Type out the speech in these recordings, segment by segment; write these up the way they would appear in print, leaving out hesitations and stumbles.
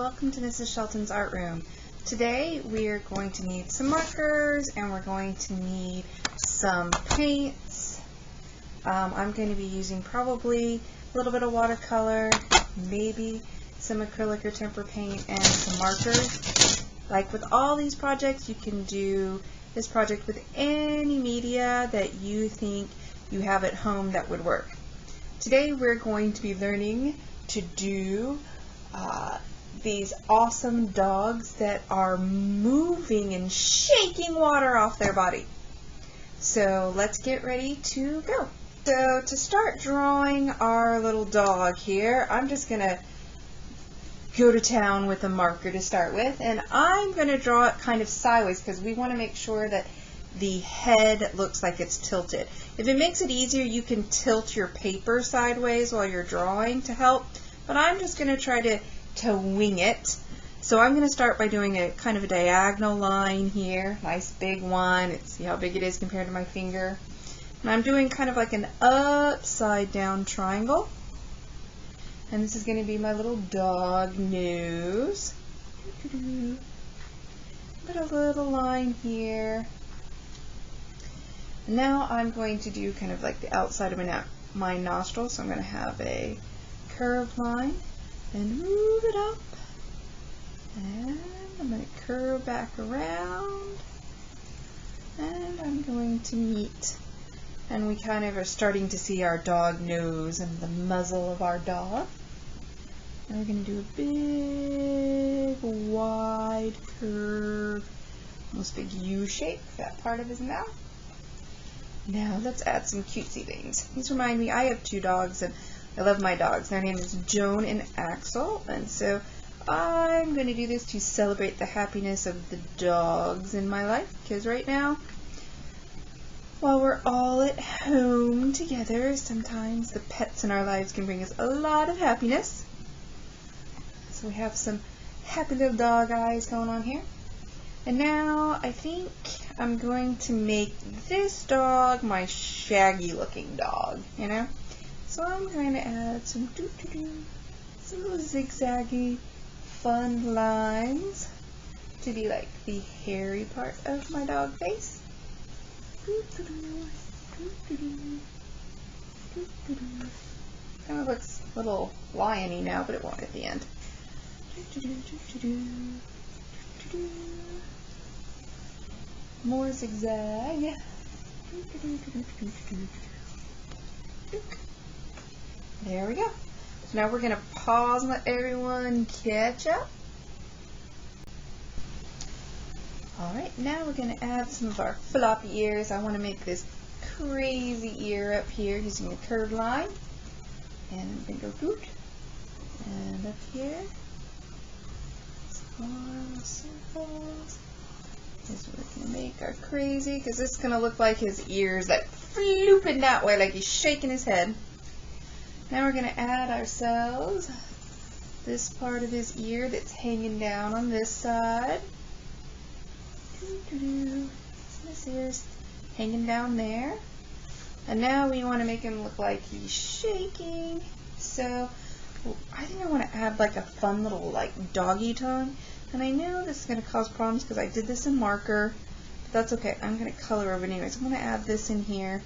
welcome to Mrs. Shelton's art room. Today we're going to need some markers and we're going to need some paints. I'm going to be using probably a little bit of watercolor, maybe some acrylic or tempera paint, and some markers. Like with all these projects, you can do this project with any media that you think you have at home that would work. Today we're going to be learning to do these awesome dogs that are moving and shaking water off their body. So let's get ready to go. So to start drawing our little dog here, I'm just going to go to town with a marker to start with, and I'm going to draw it kind of sideways because we want to make sure that the head looks like it's tilted. If it makes it easier, you can tilt your paper sideways while you're drawing to help, but I'm just going to try to wing it. So I'm going to start by doing a kind of a diagonal line here, nice big one. See how big it is compared to my finger. And I'm doing kind of like an upside down triangle. And this is going to be my little dog nose. Put a little line here. And now I'm going to do kind of like the outside of my nostril. So I'm going to have a curved line and move it up. And I'm going to curve back around. And I'm going to meet. And we kind of are starting to see our dog nose and the muzzle of our dog. And we're going to do a big, wide curve, almost big U shape, that part of his mouth. Now let's add some cutesy things. These remind me, I have two dogs and I love my dogs. Their name is Joan and Axel, and so I'm going to do this to celebrate the happiness of the dogs in my life, because right now, while we're all at home together, sometimes the pets in our lives can bring us a lot of happiness. So we have some happy little dog eyes going on here. And now I think I'm going to make this dog my shaggy looking dog, you know? So I'm going to add some some little zigzaggy fun lines to be like the hairy part of my dog face. Kind of looks a little lion-y now, but it won't at the end. More zigzag. There we go. So now we're going to pause and let everyone catch up. Alright, now we're going to add some of our floppy ears. I want to make this crazy ear up here using a curved line. And I'm going to go boot. And up here. Some circles. This we're going to make our crazy, because this is going to look like his ears that flooping that way like he's shaking his head. Now we're going to add ourselves this part of his ear that's hanging down on this side. This ear's hanging down there. And now we want to make him look like he's shaking. So I think I want to add like a fun little like doggy tongue. And I know this is going to cause problems because I did this in marker, but that's okay. I'm going to color over anyways. I'm going to add this in here,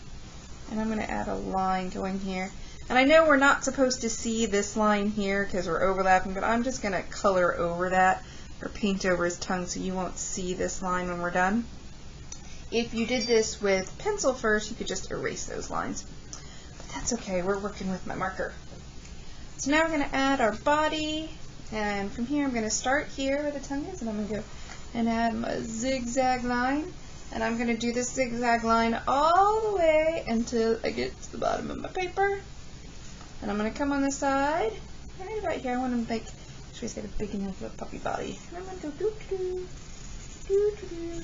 and I'm going to add a line going here. And I know we're not supposed to see this line here because we're overlapping, but I'm just going to color over that or paint over his tongue so you won't see this line when we're done. If you did this with pencil first, you could just erase those lines. But that's okay. We're working with my marker. So now we're going to add our body. And from here, I'm going to start here where the tongue is, and I'm going to go and add my zigzag line. And I'm going to do this zigzag line all the way until I get to the bottom of my paper. And I'm going to come on the side, right here. I want to make sure he's got a big enough of a puppy body. And I'm going to go doo-doo, doo-doo.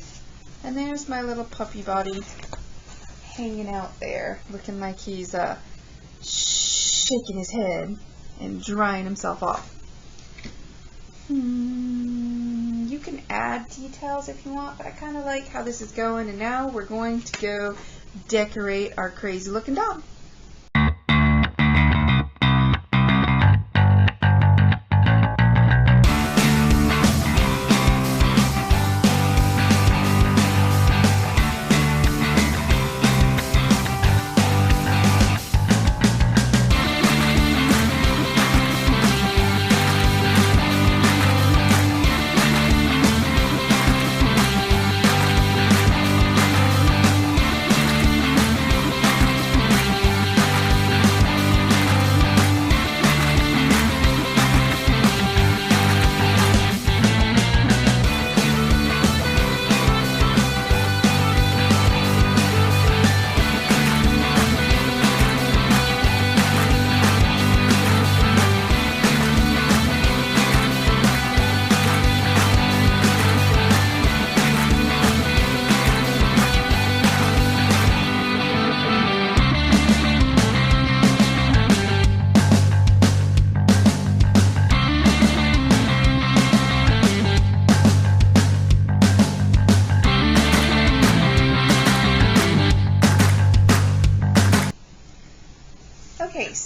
And there's my little puppy body hanging out there, looking like he's shaking his head and drying himself off. You can add details if you want, but I kind of like how this is going. And now we're going to go decorate our crazy looking dog.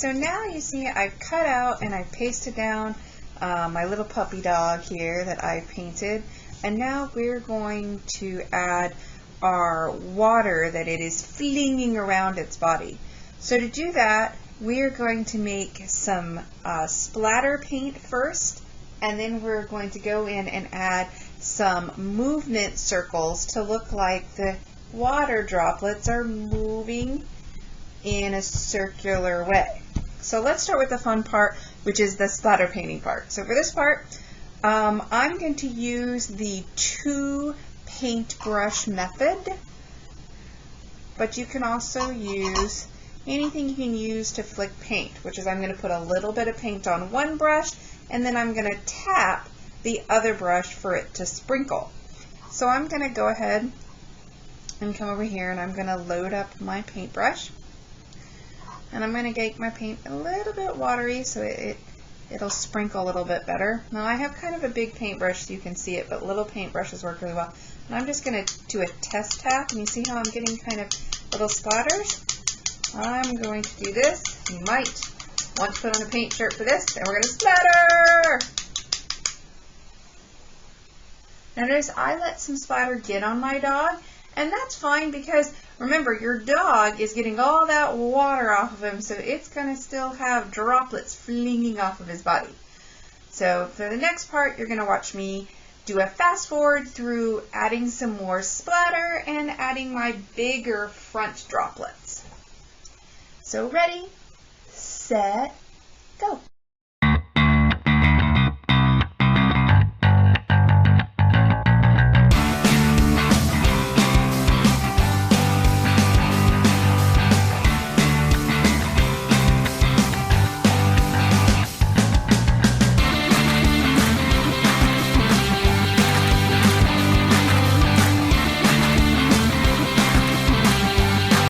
so now you see I've cut out and I've pasted down my little puppy dog here that I painted, and now we're going to add our water that it is flinging around its body. So to do that, we're going to make some splatter paint first, and then we're going to go in and add some movement circles to look like the water droplets are moving in a circular way. So let's start with the fun part, which is the splatter painting part. So for this part, I'm going to use the 2 paintbrush method, but you can also use anything you can use to flick paint, which is I'm going to put a little bit of paint on one brush, and then I'm going to tap the other brush for it to sprinkle. So I'm going to go ahead and come over here, and I'm going to load up my paintbrush, and I'm going to get my paint a little bit watery so it'll sprinkle a little bit better. Now I have kind of a big paintbrush so you can see it, but little paintbrushes work really well. And I'm just going to do a test tap, and you see how I'm getting kind of little splatters? I'm going to do this. You might want to put on a paint shirt for this, and we're going to splatter! Now notice I let some splatter get on my dog, and that's fine because remember, your dog is getting all that water off of him, so it's going to still have droplets flinging off of his body. So for the next part, you're going to watch me do a fast forward through adding some more splatter and adding my bigger front droplets. So ready, set, go.